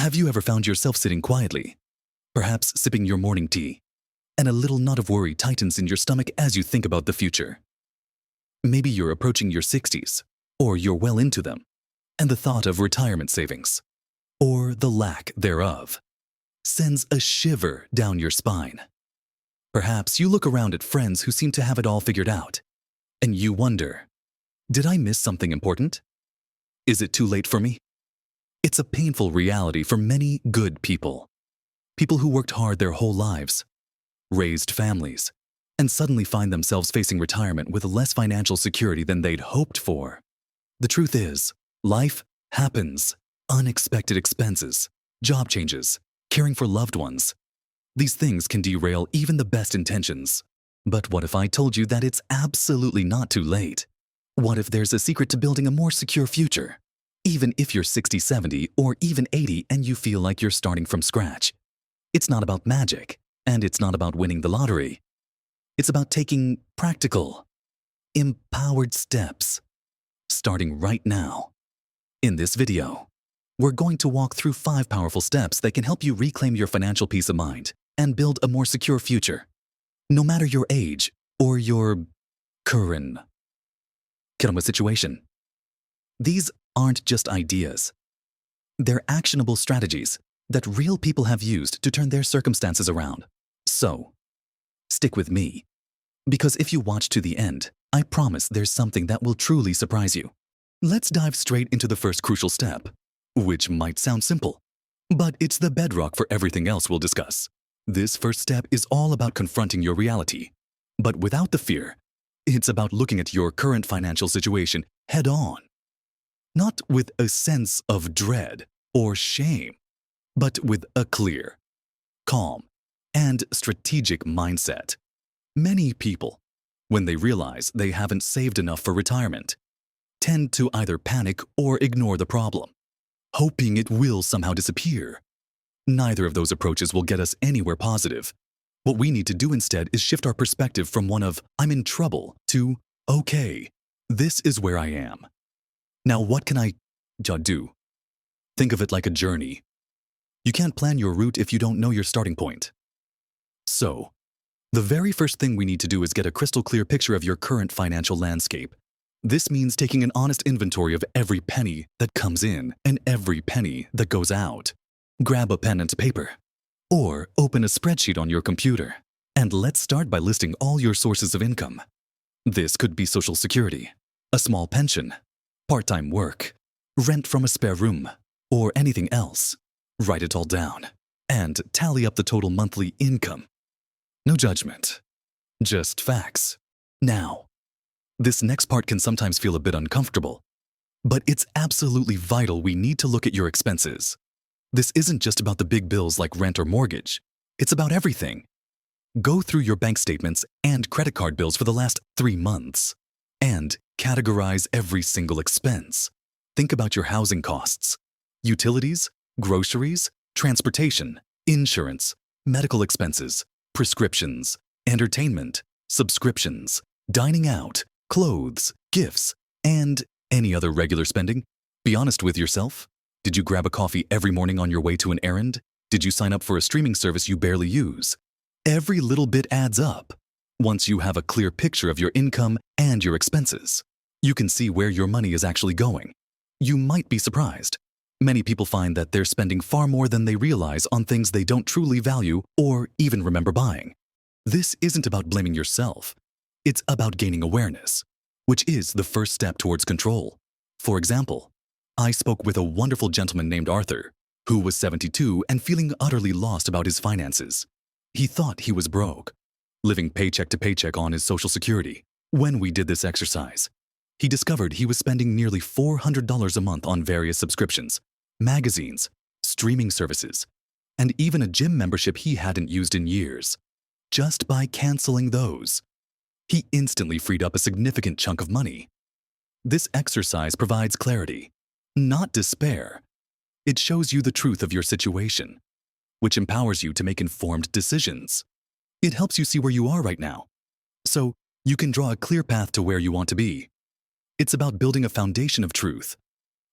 Have you ever found yourself sitting quietly, perhaps sipping your morning tea, and a little knot of worry tightens in your stomach as you think about the future? Maybe you're approaching your 60s, or you're well into them, and the thought of retirement savings, or the lack thereof, sends a shiver down your spine. Perhaps you look around at friends who seem to have it all figured out, and you wonder, did I miss something important? Is it too late for me? It's a painful reality for many good people. People who worked hard their whole lives, raised families, and suddenly find themselves facing retirement with less financial security than they'd hoped for. The truth is, life happens. Unexpected expenses, job changes, caring for loved ones. These things can derail even the best intentions. But what if I told you that it's absolutely not too late? What if there's a secret to building a more secure future? Even if you're 60, 70, or even 80 and you feel like you're starting from scratch. It's not about magic, and it's not about winning the lottery. It's about taking practical, empowered steps, starting right now. In this video, we're going to walk through 5 powerful steps that can help you reclaim your financial peace of mind and build a more secure future, no matter your age or your current situation. These aren't just ideas. They're actionable strategies that real people have used to turn their circumstances around. So, stick with me, because if you watch to the end, I promise there's something that will truly surprise you. Let's dive straight into the first crucial step, which might sound simple, but it's the bedrock for everything else we'll discuss. This first step is all about confronting your reality, but without the fear. It's about looking at your current financial situation head on, not with a sense of dread or shame, but with a clear, calm, and strategic mindset. Many people, when they realize they haven't saved enough for retirement, tend to either panic or ignore the problem, hoping it will somehow disappear. Neither of those approaches will get us anywhere positive. What we need to do instead is shift our perspective from one of, I'm in trouble, to, okay, this is where I am. Now what can I do? Think of it like a journey. You can't plan your route if you don't know your starting point. So, the very first thing we need to do is get a crystal clear picture of your current financial landscape. This means taking an honest inventory of every penny that comes in and every penny that goes out. Grab a pen and paper, or open a spreadsheet on your computer, and let's start by listing all your sources of income. This could be Social Security, a small pension, part-time work, rent from a spare room, or anything else. Write it all down, and tally up the total monthly income. No judgment, just facts. Now, this next part can sometimes feel a bit uncomfortable, but it's absolutely vital. We need to look at your expenses. This isn't just about the big bills like rent or mortgage. It's about everything. Go through your bank statements and credit card bills for the last 3 months and categorize every single expense. Think about your housing costs, utilities, groceries, transportation, insurance, medical expenses, prescriptions, entertainment, subscriptions, dining out, clothes, gifts, and any other regular spending. Be honest with yourself. Did you grab a coffee every morning on your way to an errand? Did you sign up for a streaming service you barely use? Every little bit adds up. Once you have a clear picture of your income and your expenses, you can see where your money is actually going. You might be surprised. Many people find that they're spending far more than they realize on things they don't truly value or even remember buying. This isn't about blaming yourself. It's about gaining awareness, which is the first step towards control. For example, I spoke with a wonderful gentleman named Arthur, who was 72 and feeling utterly lost about his finances. He thought he was broke, living paycheck to paycheck on his Social Security. When we did this exercise, he discovered he was spending nearly $400 a month on various subscriptions, magazines, streaming services, and even a gym membership he hadn't used in years. Just by canceling those, he instantly freed up a significant chunk of money. This exercise provides clarity, not despair. It shows you the truth of your situation, which empowers you to make informed decisions. It helps you see where you are right now, so you can draw a clear path to where you want to be. It's about building a foundation of truth,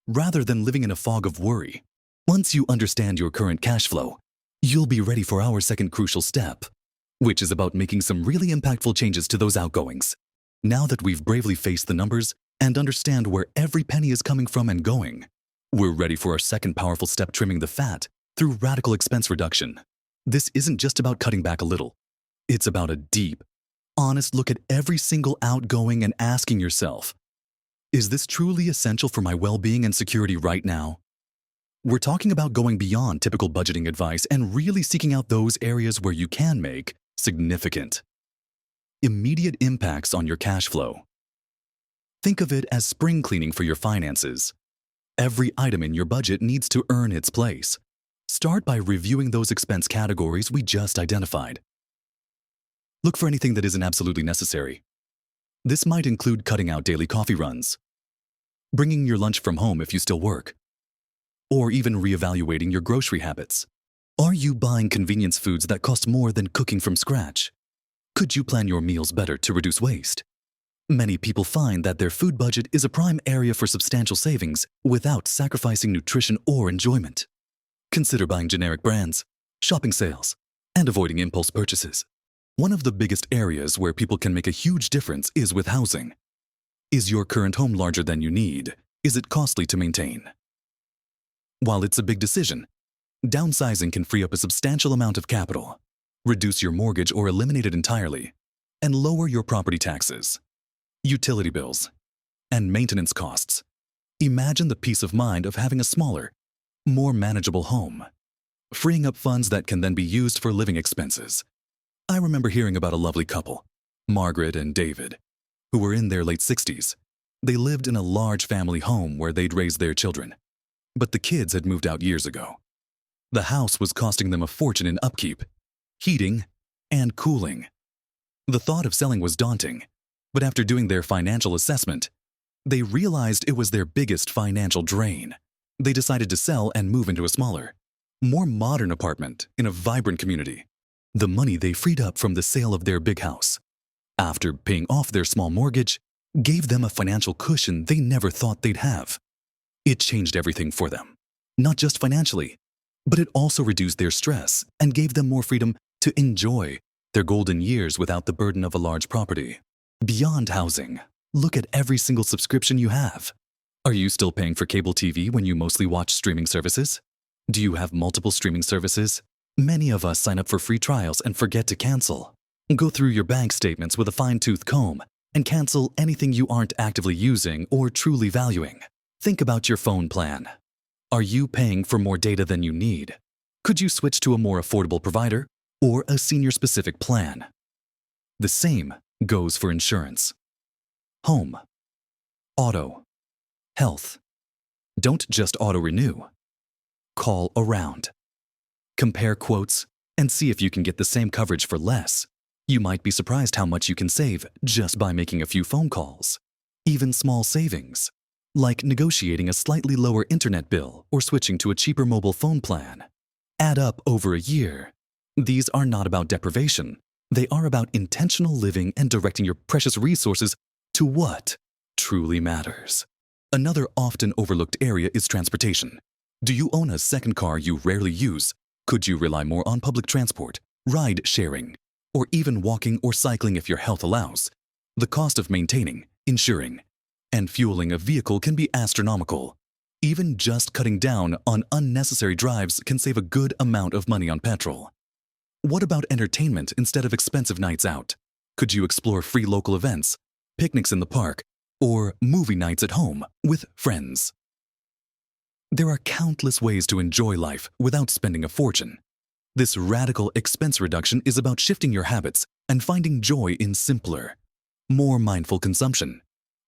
rather than living in a fog of worry. Once you understand your current cash flow, you'll be ready for our second crucial step, which is about making some really impactful changes to those outgoings. Now that we've bravely faced the numbers and understand where every penny is coming from and going, we're ready for our second powerful step, trimming the fat through radical expense reduction. This isn't just about cutting back a little. It's about a deep, honest look at every single outgoing and asking yourself, is this truly essential for my well-being and security right now? We're talking about going beyond typical budgeting advice and really seeking out those areas where you can make significant, immediate impacts on your cash flow. Think of it as spring cleaning for your finances. Every item in your budget needs to earn its place. Start by reviewing those expense categories we just identified. Look for anything that isn't absolutely necessary. This might include cutting out daily coffee runs, bringing your lunch from home if you still work, or even reevaluating your grocery habits. Are you buying convenience foods that cost more than cooking from scratch? Could you plan your meals better to reduce waste? Many people find that their food budget is a prime area for substantial savings without sacrificing nutrition or enjoyment. Consider buying generic brands, shopping sales, and avoiding impulse purchases. One of the biggest areas where people can make a huge difference is with housing. Is your current home larger than you need? Is it costly to maintain? While it's a big decision, downsizing can free up a substantial amount of capital, reduce your mortgage or eliminate it entirely, and lower your property taxes, utility bills, and maintenance costs. Imagine the peace of mind of having a smaller, more manageable home, freeing up funds that can then be used for living expenses. I remember hearing about a lovely couple, Margaret and David, who were in their late 60s. They lived in a large family home where they'd raised their children, but the kids had moved out years ago. The house was costing them a fortune in upkeep, heating, and cooling. The thought of selling was daunting, but after doing their financial assessment, they realized it was their biggest financial drain. They decided to sell and move into a smaller, more modern apartment in a vibrant community. The money they freed up from the sale of their big house, after paying off their small mortgage, gave them a financial cushion they never thought they'd have. It changed everything for them, not just financially, but it also reduced their stress and gave them more freedom to enjoy their golden years without the burden of a large property. Beyond housing, look at every single subscription you have. Are you still paying for cable TV when you mostly watch streaming services? Do you have multiple streaming services? Many of us sign up for free trials and forget to cancel. Go through your bank statements with a fine-tooth comb and cancel anything you aren't actively using or truly valuing. Think about your phone plan. Are you paying for more data than you need? Could you switch to a more affordable provider or a senior-specific plan? The same goes for insurance. Home, auto, health. Don't just auto-renew. Call around. Compare quotes and see if you can get the same coverage for less. You might be surprised how much you can save just by making a few phone calls. Even small savings, like negotiating a slightly lower internet bill or switching to a cheaper mobile phone plan, add up over a year. These are not about deprivation. They are about intentional living and directing your precious resources to what truly matters. Another often overlooked area is transportation. Do you own a second car you rarely use? Could you rely more on public transport, ride sharing, or even walking or cycling if your health allows? The cost of maintaining, insuring, and fueling a vehicle can be astronomical. Even just cutting down on unnecessary drives can save a good amount of money on petrol. What about entertainment instead of expensive nights out? Could you explore free local events, picnics in the park, or movie nights at home with friends? There are countless ways to enjoy life without spending a fortune. This radical expense reduction is about shifting your habits and finding joy in simpler, more mindful consumption.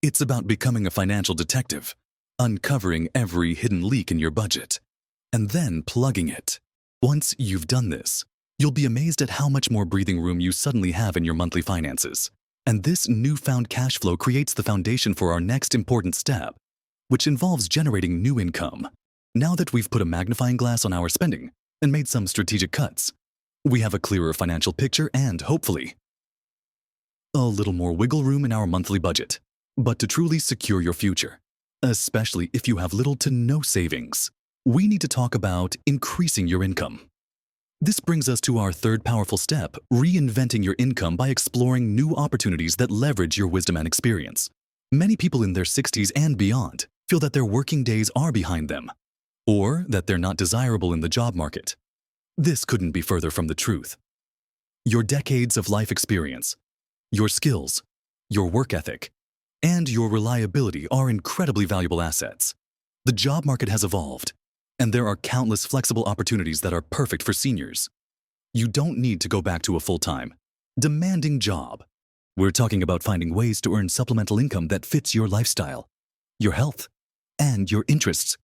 It's about becoming a financial detective, uncovering every hidden leak in your budget, and then plugging it. Once you've done this, you'll be amazed at how much more breathing room you suddenly have in your monthly finances. And this newfound cash flow creates the foundation for our next important step, which involves generating new income. Now that we've put a magnifying glass on our spending and made some strategic cuts, we have a clearer financial picture and, hopefully, a little more wiggle room in our monthly budget. But to truly secure your future, especially if you have little to no savings, we need to talk about increasing your income. This brings us to our third powerful step, reinventing your income by exploring new opportunities that leverage your wisdom and experience. Many people in their 60s and beyond feel that their working days are behind them, or that they're not desirable in the job market. This couldn't be further from the truth. Your decades of life experience, your skills, your work ethic, and your reliability are incredibly valuable assets. The job market has evolved, and there are countless flexible opportunities that are perfect for seniors. You don't need to go back to a full-time, demanding job. We're talking about finding ways to earn supplemental income that fits your lifestyle, your health, and your interests.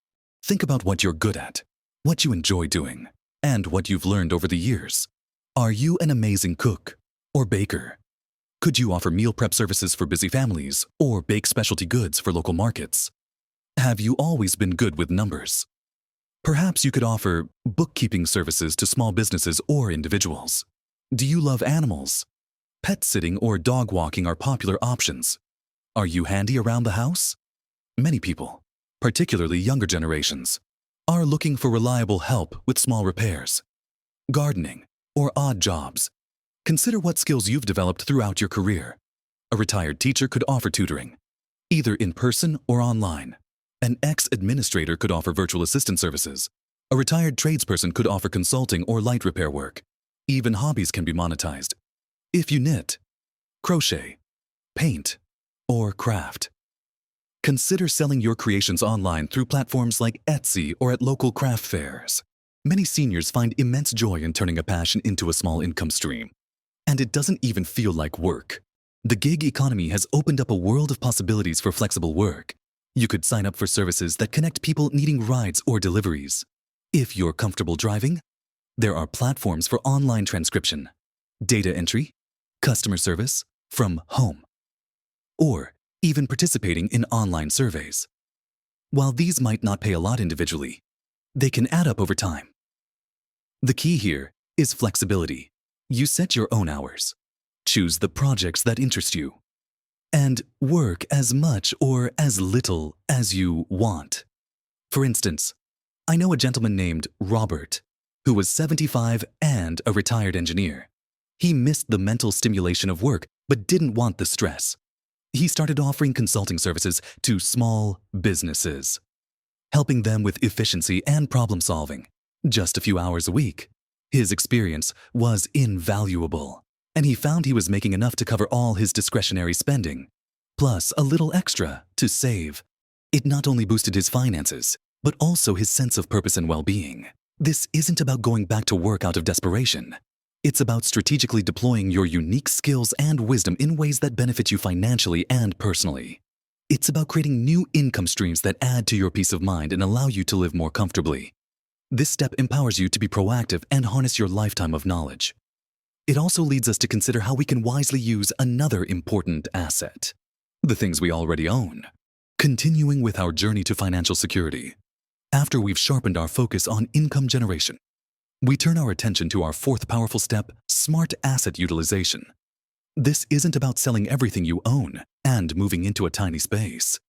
Think about what you're good at, what you enjoy doing, and what you've learned over the years. Are you an amazing cook or baker? Could you offer meal prep services for busy families or bake specialty goods for local markets? Have you always been good with numbers? Perhaps you could offer bookkeeping services to small businesses or individuals. Do you love animals? Pet sitting or dog walking are popular options. Are you handy around the house? Many people, particularly younger generations, are looking for reliable help with small repairs, gardening, or odd jobs. Consider what skills you've developed throughout your career. A retired teacher could offer tutoring, either in person or online. An ex-administrator could offer virtual assistant services. A retired tradesperson could offer consulting or light repair work. Even hobbies can be monetized. If you knit, crochet, paint, or craft. Consider selling your creations online through platforms like Etsy or at local craft fairs. Many seniors find immense joy in turning a passion into a small income stream. And it doesn't even feel like work. The gig economy has opened up a world of possibilities for flexible work. You could sign up for services that connect people needing rides or deliveries. If you're comfortable driving, there are platforms for online transcription, data entry, customer service from home, or even participating in online surveys. While these might not pay a lot individually, they can add up over time. The key here is flexibility. You set your own hours, choose the projects that interest you, and work as much or as little as you want. For instance, I know a gentleman named Robert, who was 75 and a retired engineer. He missed the mental stimulation of work, but didn't want the stress. He started offering consulting services to small businesses, helping them with efficiency and problem solving. Just a few hours a week. His experience was invaluable, and he found he was making enough to cover all his discretionary spending, plus a little extra to save. It not only boosted his finances, but also his sense of purpose and well-being. This isn't about going back to work out of desperation. It's about strategically deploying your unique skills and wisdom in ways that benefit you financially and personally. It's about creating new income streams that add to your peace of mind and allow you to live more comfortably. This step empowers you to be proactive and harness your lifetime of knowledge. It also leads us to consider how we can wisely use another important asset, the things we already own. Continuing with our journey to financial security, after we've sharpened our focus on income generation, we turn our attention to our fourth powerful step, smart asset utilization. This isn't about selling everything you own and moving into a tiny space.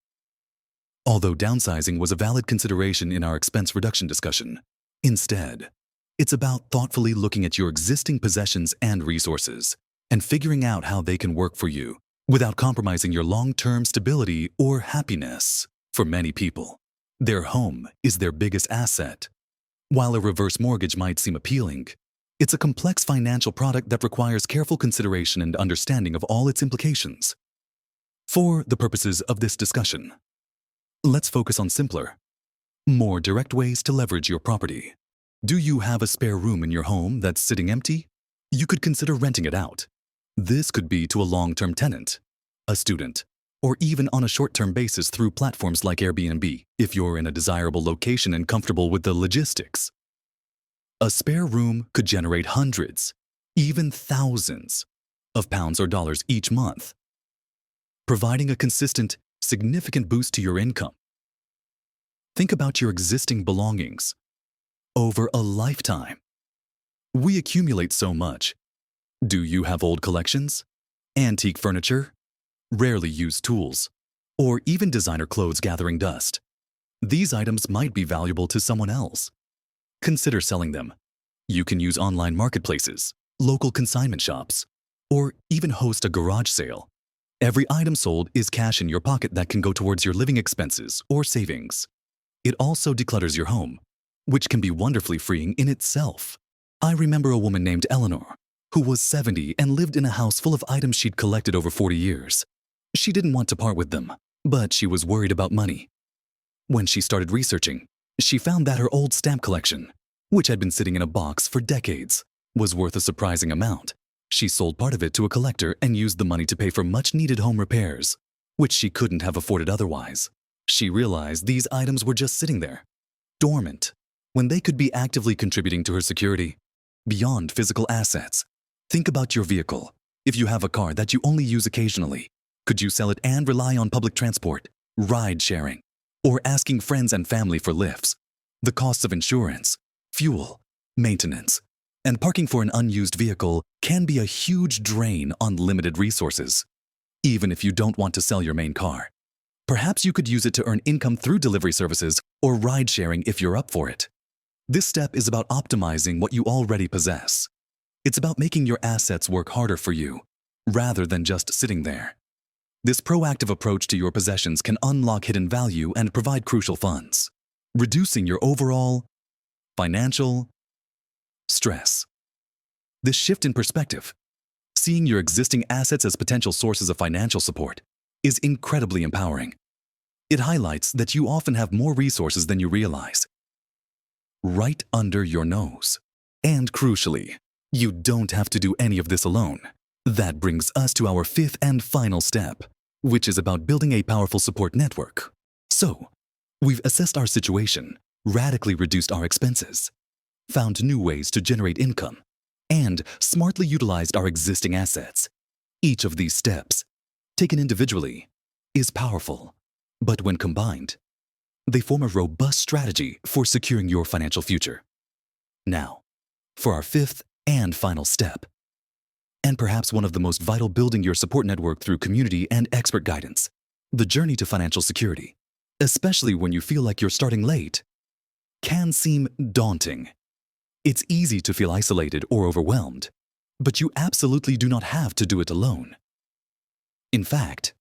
Although downsizing was a valid consideration in our expense reduction discussion, instead, it's about thoughtfully looking at your existing possessions and resources and figuring out how they can work for you without compromising your long-term stability or happiness. For many people, their home is their biggest asset. While a reverse mortgage might seem appealing, it's a complex financial product that requires careful consideration and understanding of all its implications. For the purposes of this discussion, let's focus on simpler, more direct ways to leverage your property. Do you have a spare room in your home that's sitting empty? You could consider renting it out. This could be to a long-term tenant, a student, or even on a short-term basis through platforms like Airbnb if you're in a desirable location and comfortable with the logistics. A spare room could generate hundreds, even thousands, of pounds or dollars each month, providing a consistent, significant boost to your income. Think about your existing belongings. Over a lifetime, we accumulate so much. Do you have old collections, antique furniture, rarely used tools, or even designer clothes gathering dust? These items might be valuable to someone else. Consider selling them. You can use online marketplaces, local consignment shops, or even host a garage sale. Every item sold is cash in your pocket that can go towards your living expenses or savings. It also declutters your home, which can be wonderfully freeing in itself. I remember a woman named Eleanor, who was 70 and lived in a house full of items she'd collected over 40 years. She didn't want to part with them, but she was worried about money. When she started researching, she found that her old stamp collection, which had been sitting in a box for decades, was worth a surprising amount. She sold part of it to a collector and used the money to pay for much-needed home repairs, which she couldn't have afforded otherwise. She realized these items were just sitting there, dormant, when they could be actively contributing to her security. Beyond physical assets, think about your vehicle. If you have a car that you only use occasionally, could you sell it and rely on public transport, ride sharing, or asking friends and family for lifts? The costs of insurance, fuel, maintenance, and parking for an unused vehicle can be a huge drain on limited resources, even if you don't want to sell your main car. Perhaps you could use it to earn income through delivery services or ride sharing if you're up for it. This step is about optimizing what you already possess. It's about making your assets work harder for you, rather than just sitting there. This proactive approach to your possessions can unlock hidden value and provide crucial funds, reducing your overall financial stress. This shift in perspective, seeing your existing assets as potential sources of financial support, is incredibly empowering. It highlights that you often have more resources than you realize, right under your nose. And crucially, you don't have to do any of this alone. That brings us to our fifth and final step, which is about building a powerful support network. So, we've assessed our situation, radically reduced our expenses, found new ways to generate income, and smartly utilized our existing assets. Each of these steps, taken individually, is powerful, but when combined, they form a robust strategy for securing your financial future. Now, for our fifth and final step, and perhaps one of the most vital, building your support network through community and expert guidance, the journey to financial security, especially when you feel like you're starting late, can seem daunting. It's easy to feel isolated or overwhelmed, but you absolutely do not have to do it alone. In fact,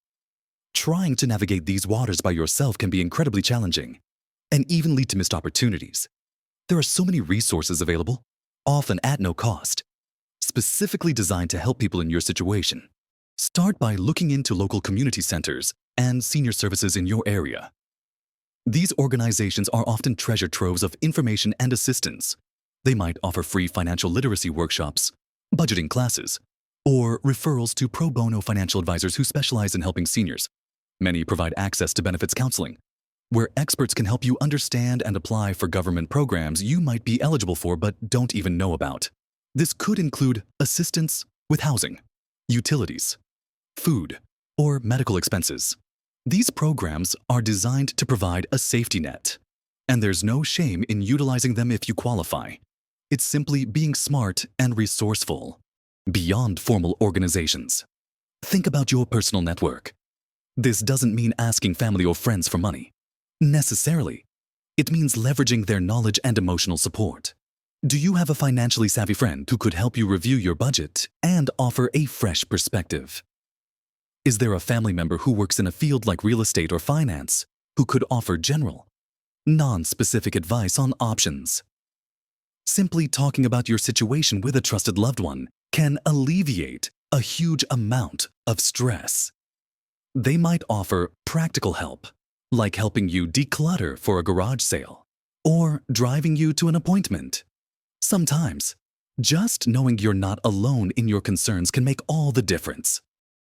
trying to navigate these waters by yourself can be incredibly challenging and even lead to missed opportunities. There are so many resources available, often at no cost, specifically designed to help people in your situation. Start by looking into local community centers and senior services in your area. These organizations are often treasure troves of information and assistance. They might offer free financial literacy workshops, budgeting classes, or referrals to pro bono financial advisors who specialize in helping seniors. Many provide access to benefits counseling, where experts can help you understand and apply for government programs you might be eligible for but don't even know about. This could include assistance with housing, utilities, food, or medical expenses. These programs are designed to provide a safety net, and there's no shame in utilizing them if you qualify. It's simply being smart and resourceful. Beyond formal organizations, think about your personal network. This doesn't mean asking family or friends for money, necessarily. It means leveraging their knowledge and emotional support. Do you have a financially savvy friend who could help you review your budget and offer a fresh perspective? Is there a family member who works in a field like real estate or finance who could offer general, non-specific advice on options? Simply talking about your situation with a trusted loved one can alleviate a huge amount of stress. They might offer practical help, like helping you declutter for a garage sale or driving you to an appointment. Sometimes, just knowing you're not alone in your concerns can make all the difference.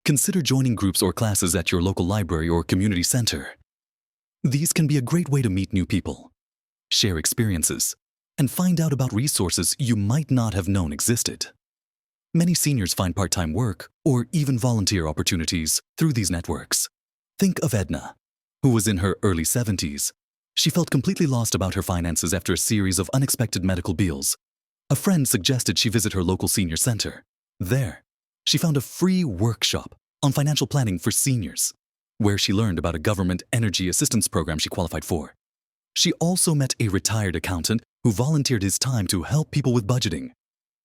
Consider joining groups or classes at your local library or community center. These can be a great way to meet new people, share experiences, and find out about resources you might not have known existed. Many seniors find part-time work or even volunteer opportunities through these networks. Think of Edna, who was in her early 70s. She felt completely lost about her finances after a series of unexpected medical bills. A friend suggested she visit her local senior center. There, she found a free workshop on financial planning for seniors, where she learned about a government energy assistance program she qualified for. She also met a retired accountant who volunteered his time to help people with budgeting.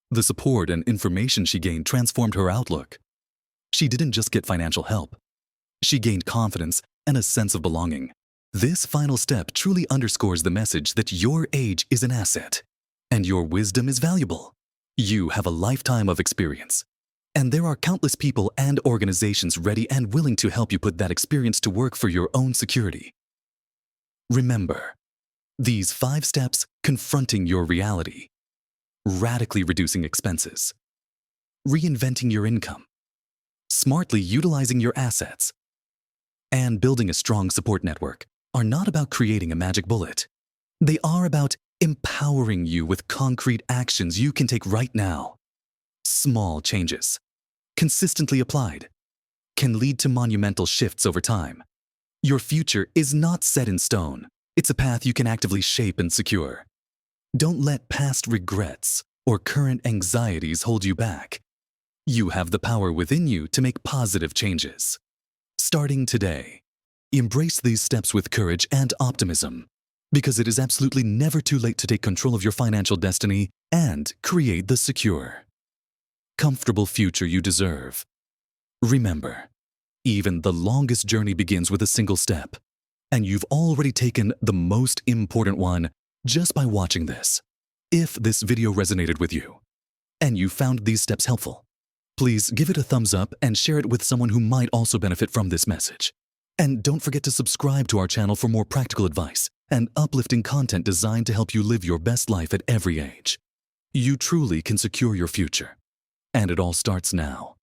The support and information she gained transformed her outlook. She didn't just get financial help. She gained confidence and a sense of belonging. This final step truly underscores the message that your age is an asset and your wisdom is valuable. You have a lifetime of experience, and there are countless people and organizations ready and willing to help you put that experience to work for your own security. Remember, these 5 steps confronting your reality, radically reducing expenses, reinventing your income, smartly utilizing your assets, and building a strong support network are not about creating a magic bullet. They are about empowering you with concrete actions you can take right now. Small changes, consistently applied, can lead to monumental shifts over time. Your future is not set in stone. It's a path you can actively shape and secure. Don't let past regrets or current anxieties hold you back. You have the power within you to make positive changes. Starting today, embrace these steps with courage and optimism, because it is absolutely never too late to take control of your financial destiny and create the secure, comfortable future you deserve. Remember, even the longest journey begins with a single step, and you've already taken the most important one just by watching this. If this video resonated with you, and you found these steps helpful, please give it a thumbs up and share it with someone who might also benefit from this message. And don't forget to subscribe to our channel for more practical advice and uplifting content designed to help you live your best life at every age. You truly can secure your future, and it all starts now.